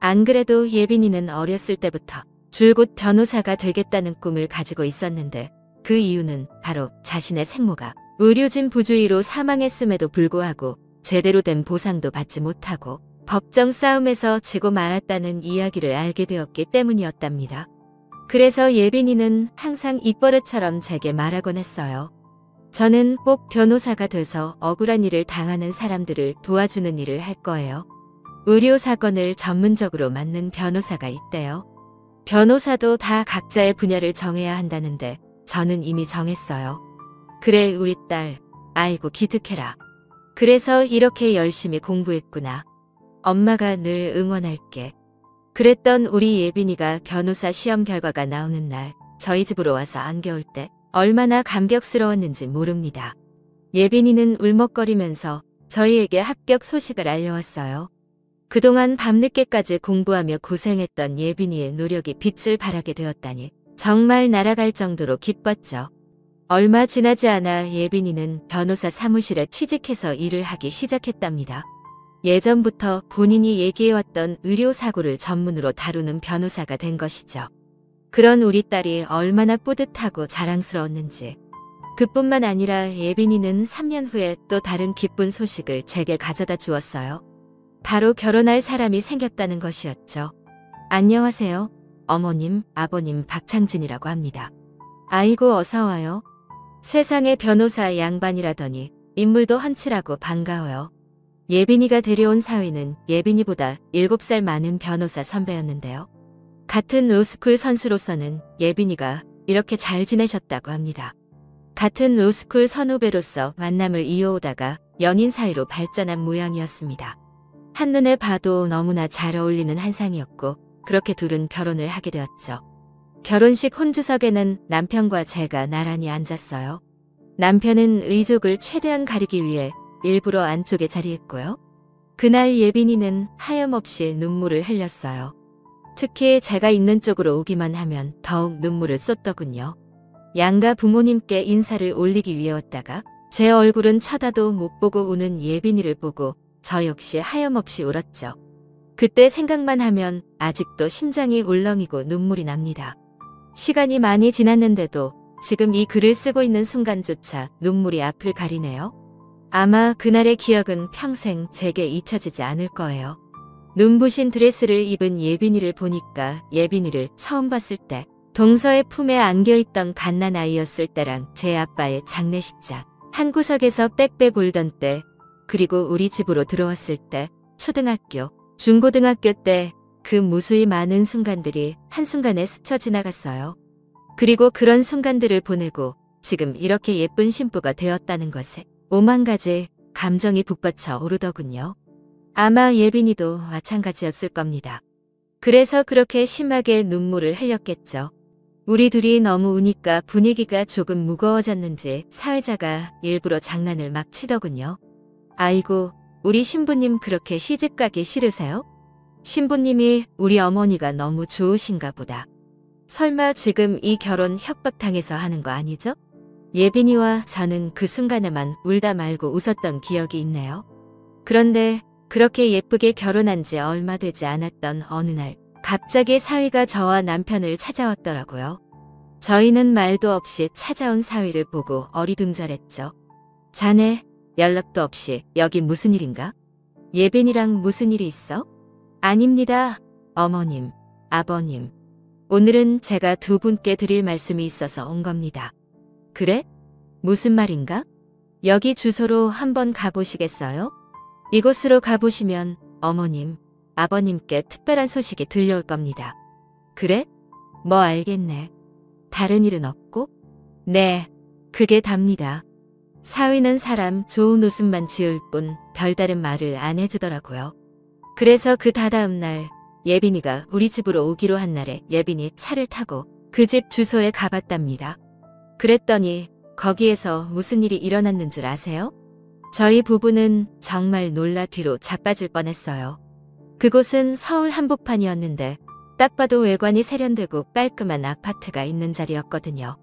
안 그래도 예빈이는 어렸을 때부터 줄곧 변호사가 되겠다는 꿈을 가지고 있었는데 그 이유는 바로 자신의 생모가 의료진 부주의로 사망했음에도 불구하고 제대로 된 보상도 받지 못하고 법정 싸움에서 지고 말았다는 이야기를 알게 되었기 때문이었답니다. 그래서 예빈이는 항상 입버릇처럼 제게 말하곤 했어요. 저는 꼭 변호사가 돼서 억울한 일을 당하는 사람들을 도와주는 일을 할 거예요. 의료사건을 전문적으로 맡는 변호사가 있대요. 변호사도 다 각자의 분야를 정해야 한다는데 저는 이미 정했어요. 그래 우리 딸, 아이고 기특해라. 그래서 이렇게 열심히 공부했구나. 엄마가 늘 응원할게. 그랬던 우리 예빈이가 변호사 시험 결과가 나오는 날 저희 집으로 와서 안겨올 때 얼마나 감격스러웠는지 모릅니다. 예빈이는 울먹거리면서 저희에게 합격 소식을 알려왔어요. 그동안 밤늦게까지 공부하며 고생했던 예빈이의 노력이 빛을 발하게 되었다니 정말 날아갈 정도로 기뻤죠. 얼마 지나지 않아 예빈이는 변호사 사무실에 취직해서 일을 하기 시작했답니다. 예전부터 본인이 얘기해왔던 의료사고를 전문으로 다루는 변호사가 된 것이죠. 그런 우리 딸이 얼마나 뿌듯하고 자랑스러웠는지. 그뿐만 아니라 예빈이는 3년 후에 또 다른 기쁜 소식을 제게 가져다 주었어요. 바로 결혼할 사람이 생겼다는 것이었죠. 안녕하세요. 어머님, 아버님 박창진이라고 합니다. 아이고 어서 와요. 세상에 변호사 양반이라더니 인물도 훤칠하고 반가워요. 예빈이가 데려온 사위는 예빈이보다 7살 많은 변호사 선배였는데요. 같은 로스쿨 선수로서는 예빈이가 이렇게 잘 지내셨다고 합니다. 같은 로스쿨 선후배로서 만남을 이어오다가 연인 사이로 발전한 모양이었습니다. 한눈에 봐도 너무나 잘 어울리는 한상이었고 그렇게 둘은 결혼을 하게 되었죠. 결혼식 혼주석에는 남편과 제가 나란히 앉았어요. 남편은 의족을 최대한 가리기 위해 일부러 안쪽에 자리했고요. 그날 예빈이는 하염없이 눈물을 흘렸어요. 특히 제가 있는 쪽으로 오기만 하면 더욱 눈물을 쏟더군요. 양가 부모님께 인사를 올리기 위해왔다가 제 얼굴은 쳐다도 못 보고 우는 예빈이를 보고 저 역시 하염없이 울었죠. 그때 생각만 하면 아직도 심장이 울렁이고 눈물이 납니다. 시간이 많이 지났는데도 지금 이 글을 쓰고 있는 순간조차 눈물이 앞을 가리네요. 아마 그날의 기억은 평생 제게 잊혀지지 않을 거예요. 눈부신 드레스를 입은 예빈이를 보니까 예빈이를 처음 봤을 때 동서의 품에 안겨있던 갓난아이였을 때랑 제 아빠의 장례식장 한 구석에서 빽빽 울던 때, 그리고 우리 집으로 들어왔을 때, 초등학교, 중고등학교 때 그 무수히 많은 순간들이 한순간에 스쳐 지나갔어요. 그리고 그런 순간들을 보내고 지금 이렇게 예쁜 신부가 되었다는 것에 5만 가지 감정이 북받쳐 오르더군요. 아마 예빈이도 마찬가지였을 겁니다. 그래서 그렇게 심하게 눈물을 흘렸겠죠. 우리 둘이 너무 우니까 분위기가 조금 무거워졌는지 사회자가 일부러 장난을 막 치더군요. 아이고, 우리 신부님 그렇게 시집가기 싫으세요? 신부님이 우리 어머니가 너무 좋으신가 보다. 설마 지금 이 결혼 협박당해서 하는 거 아니죠? 예빈이와 저는 그 순간에만 울다 말고 웃었던 기억이 있네요. 그런데 그렇게 예쁘게 결혼한 지 얼마 되지 않았던 어느 날 갑자기 사위가 저와 남편을 찾아왔더라고요. 저희는 말도 없이 찾아온 사위를 보고 어리둥절했죠. 자네 연락도 없이 여기 무슨 일인가? 예빈이랑 무슨 일이 있어? 아닙니다. 어머님, 아버님. 오늘은 제가 두 분께 드릴 말씀이 있어서 온 겁니다. 그래? 무슨 말인가? 여기 주소로 한번 가보시겠어요? 이곳으로 가보시면 어머님, 아버님께 특별한 소식이 들려올 겁니다. 그래? 뭐 알겠네. 다른 일은 없고? 네, 그게 답니다. 사위는 사람 좋은 웃음만 지을 뿐 별다른 말을 안 해주더라고요. 그래서 그 다다음 날 예빈이가 우리 집으로 오기로 한 날에 예빈이 차를 타고 그 집 주소에 가봤답니다. 그랬더니 거기에서 무슨 일이 일어났는 줄 아세요? 저희 부부는 정말 놀라 뒤로 자빠질 뻔했어요. 그곳은 서울 한복판이었는데 딱 봐도 외관이 세련되고 깔끔한 아파트가 있는 자리였거든요.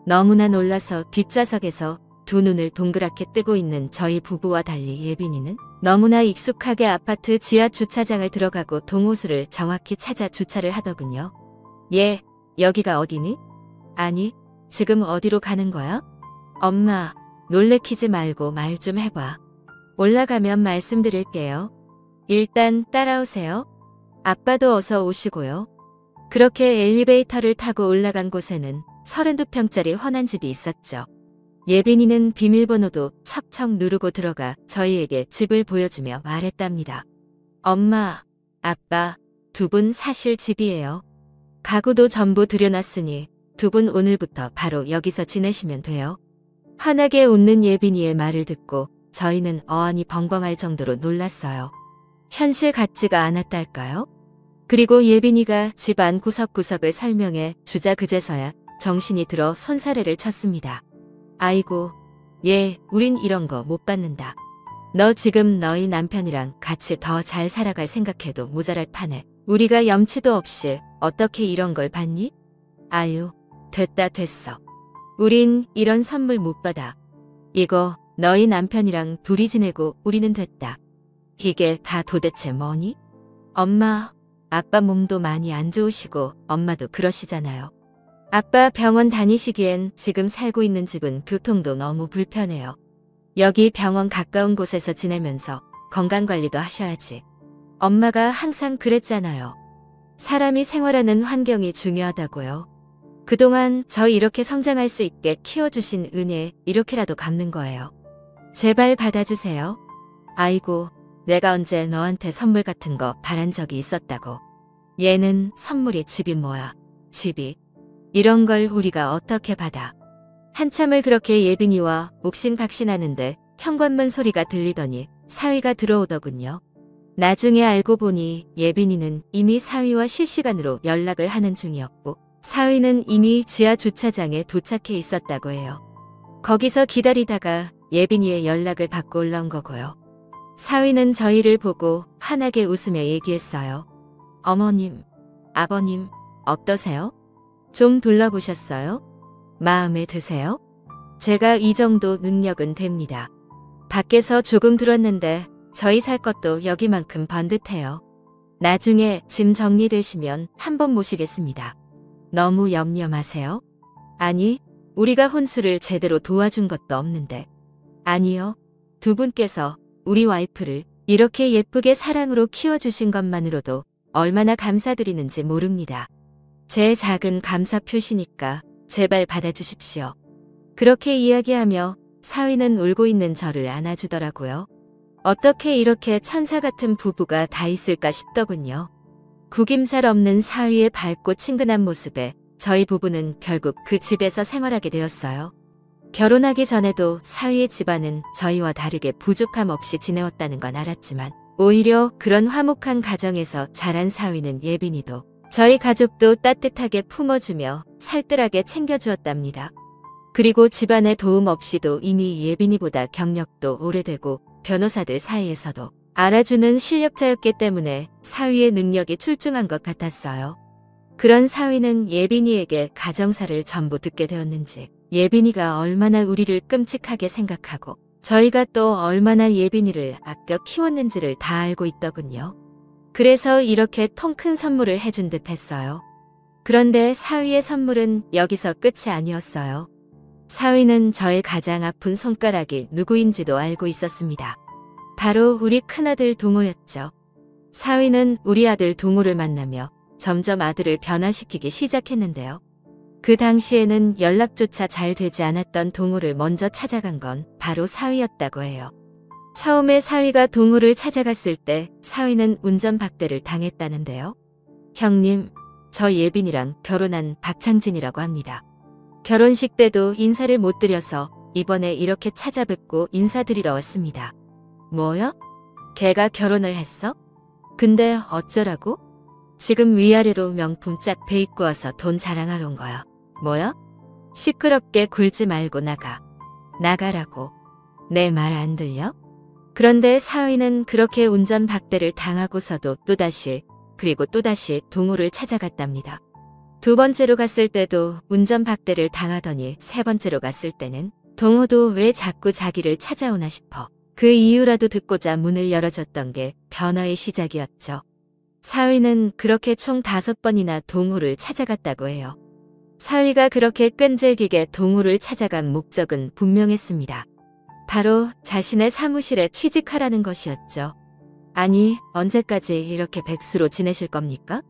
너무나 놀라서 뒷좌석에서 두 눈을 동그랗게 뜨고 있는 저희 부부와 달리 예빈이는 너무나 익숙하게 아파트 지하 주차장을 들어가고 동호수를 정확히 찾아 주차를 하더군요. 얘, 여기가 어디니? 아니, 지금 어디로 가는 거야? 엄마, 놀래키지 말고 말 좀 해봐. 올라가면 말씀드릴게요. 일단 따라오세요. 아빠도 어서 오시고요. 그렇게 엘리베이터를 타고 올라간 곳에는 32평짜리 훤한 집이 있었죠. 예빈이는 비밀번호도 척척 누르고 들어가 저희에게 집을 보여주며 말했답니다. 엄마, 아빠, 두 분 사실 집이에요. 가구도 전부 들여놨으니 두 분 오늘부터 바로 여기서 지내시면 돼요. 환하게 웃는 예빈이의 말을 듣고 저희는 어안이 벙벙할 정도로 놀랐어요. 현실 같지가 않았달까요? 그리고 예빈이가 집 안 구석구석을 설명해 주자 그제서야 정신이 들어 손사래를 쳤습니다. 아이고, 얘, 우린 이런 거 못 받는다. 너 지금 너희 남편이랑 같이 더 잘 살아갈 생각해도 모자랄 판에 우리가 염치도 없이 어떻게 이런 걸 받니? 아유, 됐다 됐어. 우린 이런 선물 못 받아. 이거 너희 남편이랑 둘이 지내고 우리는 됐다. 이게 다 도대체 뭐니? 엄마, 아빠 몸도 많이 안 좋으시고 엄마도 그러시잖아요. 아빠 병원 다니시기엔 지금 살고 있는 집은 교통도 너무 불편해요. 여기 병원 가까운 곳에서 지내면서 건강관리도 하셔야지. 엄마가 항상 그랬잖아요. 사람이 생활하는 환경이 중요하다고요. 그동안 저 이렇게 성장할 수 있게 키워주신 은혜 이렇게라도 갚는 거예요. 제발 받아주세요. 아이고, 내가 언제 너한테 선물 같은 거 바란 적이 있었다고. 얘는 선물이 집이 뭐야. 집이. 이런 걸 우리가 어떻게 받아. 한참을 그렇게 예빈이와 옥신각신하는데 현관문 소리가 들리더니 사위가 들어오더군요. 나중에 알고 보니 예빈이는 이미 사위와 실시간으로 연락을 하는 중이었고 사위는 이미 지하 주차장에 도착해 있었다고 해요. 거기서 기다리다가 예빈이의 연락을 받고 올라온 거고요. 사위는 저희를 보고 환하게 웃으며 얘기했어요. 어머님, 아버님, 어떠세요? 좀 둘러보셨어요? 마음에 드세요? 제가 이 정도 능력은 됩니다. 밖에서 조금 들었는데 저희 살 것도 여기만큼 번듯해요. 나중에 짐 정리되시면 한번 모시겠습니다. 너무 염려 마세요. 아니, 우리가 혼수를 제대로 도와준 것도 없는데. 아니요. 두 분께서 우리 와이프를 이렇게 예쁘게 사랑으로 키워주신 것만으로도 얼마나 감사드리는지 모릅니다. 제 작은 감사 표시니까 제발 받아주십시오. 그렇게 이야기하며 사위는 울고 있는 저를 안아주더라고요. 어떻게 이렇게 천사 같은 부부가 다 있을까 싶더군요. 구김살 없는 사위의 밝고 친근한 모습에 저희 부부는 결국 그 집에서 생활하게 되었어요. 결혼하기 전에도 사위의 집안은 저희와 다르게 부족함 없이 지내왔다는 건 알았지만 오히려 그런 화목한 가정에서 자란 사위는 예빈이도 저희 가족도 따뜻하게 품어주며 살뜰하게 챙겨주었답니다. 그리고 집안의 도움 없이도 이미 예빈이보다 경력도 오래되고 변호사들 사이에서도 알아주는 실력자였기 때문에 사위의 능력이 출중한 것 같았어요. 그런 사위는 예빈이에게 가정사를 전부 듣게 되었는지 예빈이가 얼마나 우리를 끔찍하게 생각하고 저희가 또 얼마나 예빈이를 아껴 키웠는지를 다 알고 있더군요. 그래서 이렇게 통 큰 선물을 해준 듯 했어요. 그런데 사위의 선물은 여기서 끝이 아니었어요. 사위는 저의 가장 아픈 손가락이 누구인지도 알고 있었습니다. 바로 우리 큰아들 동호였죠. 사위는 우리 아들 동호를 만나며 점점 아들을 변화시키기 시작했는데요. 그 당시에는 연락조차 잘 되지 않았던 동호를 먼저 찾아간 건 바로 사위였다고 해요. 처음에 사위가 동호를 찾아갔을 때 사위는 운전박대를 당했다는데요. 형님, 저 예빈이랑 결혼한 박창진이라고 합니다. 결혼식 때도 인사를 못 드려서 이번에 이렇게 찾아뵙고 인사드리러 왔습니다. 뭐요? 걔가 결혼을 했어? 근데 어쩌라고? 지금 위아래로 명품 짝 배입고 와서 돈 자랑하러 온 거야. 뭐야? 시끄럽게 굴지 말고 나가. 나가라고. 내 말 안 들려? 그런데 사위는 그렇게 운전박대를 당하고서도 그리고 또다시 동호를 찾아갔답니다. 두 번째로 갔을 때도 운전박대를 당하더니 세 번째로 갔을 때는 동호도 왜 자꾸 자기를 찾아오나 싶어 그 이유라도 듣고자 문을 열어줬던 게 변화의 시작이었죠. 사위는 그렇게 총 5번이나 동호를 찾아갔다고 해요. 사위가 그렇게 끈질기게 동호를 찾아간 목적은 분명했습니다. 바로 자신의 사무실에 취직하라는 것이었죠. 아니, 언제까지 이렇게 백수로 지내실 겁니까?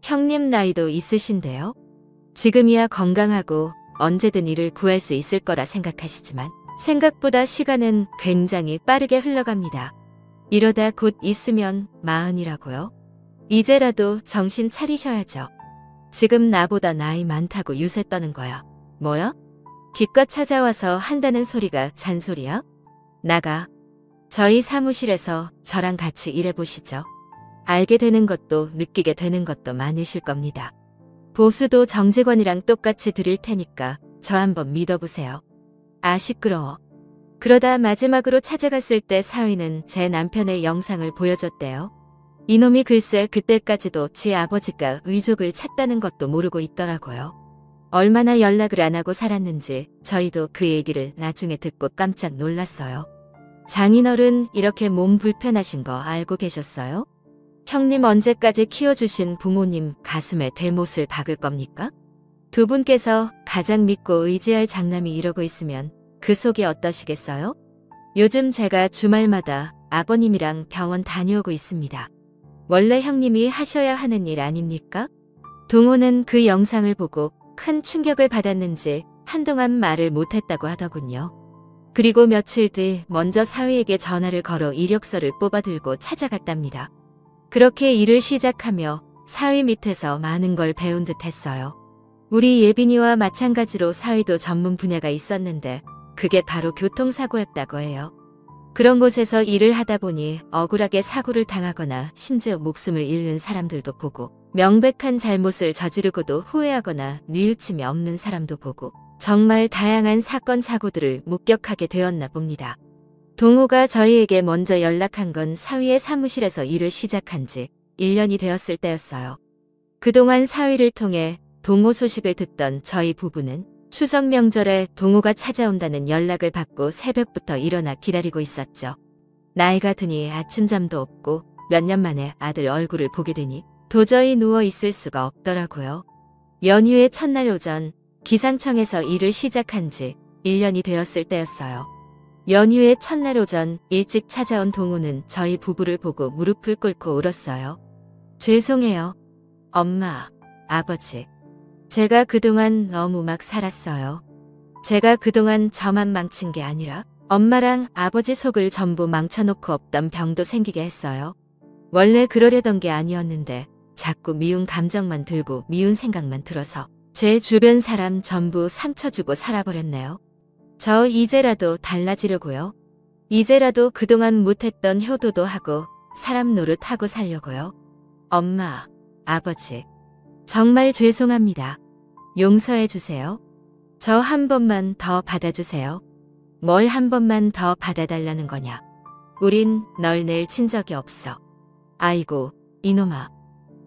형님 나이도 있으신데요. 지금이야 건강하고 언제든 일을 구할 수 있을 거라 생각하시지만 생각보다 시간은 굉장히 빠르게 흘러갑니다. 이러다 곧 있으면 40이라고요? 이제라도 정신 차리셔야죠. 지금 나보다 나이 많다고 유세 떠는 거야. 뭐야? 기껏 찾아와서 한다는 소리가 잔소리야? 나가. 저희 사무실에서 저랑 같이 일해보시죠. 알게 되는 것도 느끼게 되는 것도 많으실 겁니다. 보수도 정직원이랑 똑같이 드릴 테니까 저 한번 믿어보세요. 아, 시끄러워. 그러다 마지막으로 찾아갔을 때 사위는 제 남편의 영상을 보여줬대요. 이놈이 글쎄 그때까지도 지 아버지가 의족을 찾다는 것도 모르고 있더라고요. 얼마나 연락을 안 하고 살았는지 저희도 그 얘기를 나중에 듣고 깜짝 놀랐어요. 장인어른 이렇게 몸 불편하신 거 알고 계셨어요? 형님 언제까지 키워주신 부모님 가슴에 대못을 박을 겁니까? 두 분께서 가장 믿고 의지할 장남이 이러고 있으면 그 속이 어떠시겠어요? 요즘 제가 주말마다 아버님이랑 병원 다녀오고 있습니다. 원래 형님이 하셔야 하는 일 아닙니까? 동호는 그 영상을 보고 큰 충격을 받았는지 한동안 말을 못했다고 하더군요. 그리고 며칠 뒤 먼저 사위에게 전화를 걸어 이력서를 뽑아들고 찾아갔답니다. 그렇게 일을 시작하며 사위 밑에서 많은 걸 배운 듯 했어요. 우리 예빈이와 마찬가지로 사위도 전문 분야가 있었는데 그게 바로 교통사고였다고 해요. 그런 곳에서 일을 하다 보니 억울하게 사고를 당하거나 심지어 목숨을 잃는 사람들도 보고 명백한 잘못을 저지르고도 후회하거나 뉘우침이 없는 사람도 보고 정말 다양한 사건 사고들을 목격하게 되었나 봅니다. 동호가 저희에게 먼저 연락한 건 사위의 사무실에서 일을 시작한 지 1년이 되었을 때였어요. 그동안 사위를 통해 동호 소식을 듣던 저희 부부는 추석 명절에 동호가 찾아온다는 연락을 받고 새벽부터 일어나 기다리고 있었죠. 나이가 드니 아침잠도 없고 몇 년 만에 아들 얼굴을 보게 되니 도저히 누워 있을 수가 없더라고요. 연휴의 첫날 오전 기상청에서 일을 시작한 지 1년이 되었을 때였어요. 연휴의 첫날 오전 일찍 찾아온 동호는 저희 부부를 보고 무릎을 꿇고 울었어요. 죄송해요. 엄마, 아버지. 제가 그동안 너무 막 살았어요. 제가 그동안 저만 망친 게 아니라 엄마랑 아버지 속을 전부 망쳐놓고 없던 병도 생기게 했어요. 원래 그러려던 게 아니었는데 자꾸 미운 감정만 들고 미운 생각만 들어서 제 주변 사람 전부 상처 주고 살아버렸네요. 저 이제라도 달라지려고요. 이제라도 그동안 못했던 효도도 하고 사람 노릇하고 살려고요. 엄마, 아버지. 정말 죄송합니다. 용서해 주세요. 저 한 번만 더 받아주세요. 뭘 한 번만 더 받아달라는 거냐. 우린 널 내친 적이 없어. 아이고, 이놈아.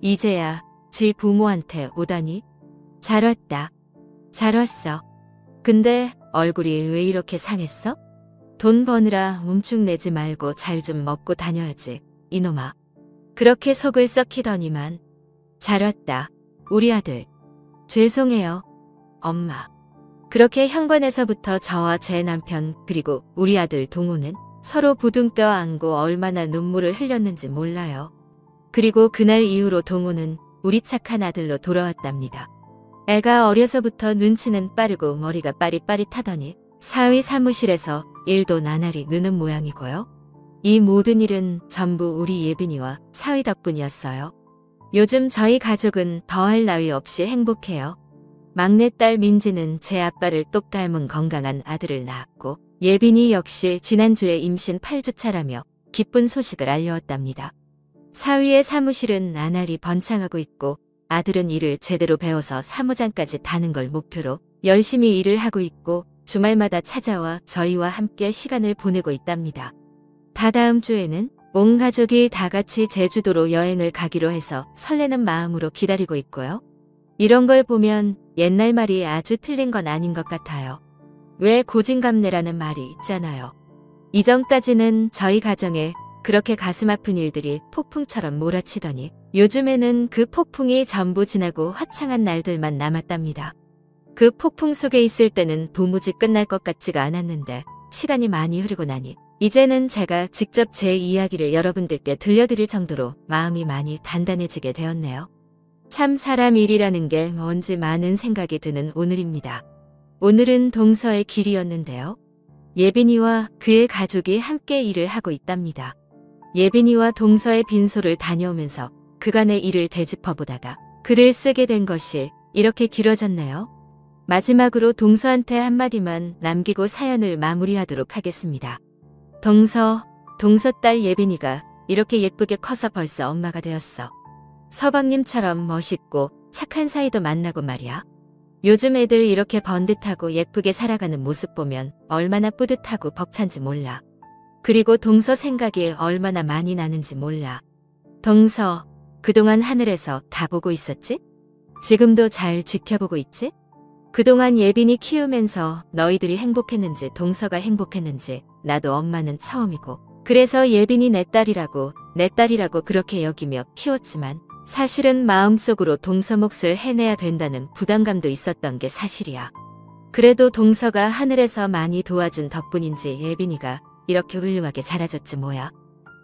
이제야 지 부모한테 오다니? 잘 왔다. 잘 왔어. 근데 얼굴이 왜 이렇게 상했어? 돈 버느라 움축내지 말고 잘 좀 먹고 다녀야지, 이놈아. 그렇게 속을 썩히더니만. 잘 왔다. 우리 아들. 죄송해요. 엄마. 그렇게 현관에서부터 저와 제 남편 그리고 우리 아들 동호는 서로 부둥켜 안고 얼마나 눈물을 흘렸는지 몰라요. 그리고 그날 이후로 동호는 우리 착한 아들로 돌아왔답니다. 애가 어려서부터 눈치는 빠르고 머리가 빠릿빠릿하더니 사위 사무실에서 일도 나날이 느는 모양이고요. 이 모든 일은 전부 우리 예빈이와 사위 덕분이었어요. 요즘 저희 가족은 더할 나위 없이 행복해요. 막내딸 민지는 제 아빠를 똑 닮은 건강한 아들을 낳았고 예빈이 역시 지난주에 임신 8주차라며 기쁜 소식을 알려왔답니다. 사위의 사무실은 나날이 번창하고 있고 아들은 일을 제대로 배워서 사무장까지 다는 걸 목표로 열심히 일을 하고 있고 주말마다 찾아와 저희와 함께 시간을 보내고 있답니다. 다다음 주에는 온 가족이 다 같이 제주도로 여행을 가기로 해서 설레는 마음으로 기다리고 있고요. 이런 걸 보면 옛날 말이 아주 틀린 건 아닌 것 같아요. 왜 고진감래라는 말이 있잖아요. 이전까지는 저희 가정에 그렇게 가슴 아픈 일들이 폭풍처럼 몰아치더니 요즘에는 그 폭풍이 전부 지나고 화창한 날들만 남았답니다. 그 폭풍 속에 있을 때는 도무지 끝날 것 같지가 않았는데 시간이 많이 흐르고 나니 이제는 제가 직접 제 이야기를 여러분들께 들려드릴 정도로 마음이 많이 단단해지게 되었네요. 참 사람 일이라는 게 뭔지 많은 생각이 드는 오늘입니다. 오늘은 동서의 길이었는데요. 예빈이와 그의 가족이 함께 일을 하고 있답니다. 예빈이와 동서의 빈소를 다녀오면서 그간의 일을 되짚어보다가 글을 쓰게 된 것이 이렇게 길어졌네요. 마지막으로 동서한테 한마디만 남기고 사연을 마무리하도록 하겠습니다. 동서 딸 예빈이가 이렇게 예쁘게 커서 벌써 엄마가 되었어. 서방님처럼 멋있고 착한 사이도 만나고 말이야. 요즘 애들 이렇게 번듯하고 예쁘게 살아가는 모습 보면 얼마나 뿌듯하고 벅찬지 몰라. 그리고 동서 생각이 얼마나 많이 나는지 몰라. 동서, 그동안 하늘에서 다 보고 있었지? 지금도 잘 지켜보고 있지? 그동안 예빈이 키우면서 너희들이 행복했는지 동서가 행복했는지 나도 엄마는 처음이고 그래서 예빈이 내 딸이라고 그렇게 여기며 키웠지만 사실은 마음속으로 동서 몫을 해내야 된다는 부담감도 있었던 게 사실이야. 그래도 동서가 하늘에서 많이 도와준 덕분인지 예빈이가 이렇게 훌륭하게 자라졌지 뭐야.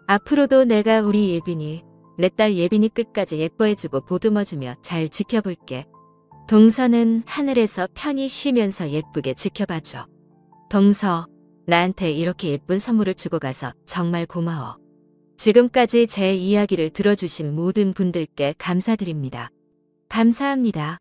앞으로도 내가 우리 예빈이 내 딸 예빈이 끝까지 예뻐해주고 보듬어주며 잘 지켜볼게. 동서는 하늘에서 편히 쉬면서 예쁘게 지켜봐줘. 동서, 나한테 이렇게 예쁜 선물을 주고 가서 정말 고마워. 지금까지 제 이야기를 들어주신 모든 분들께 감사드립니다. 감사합니다.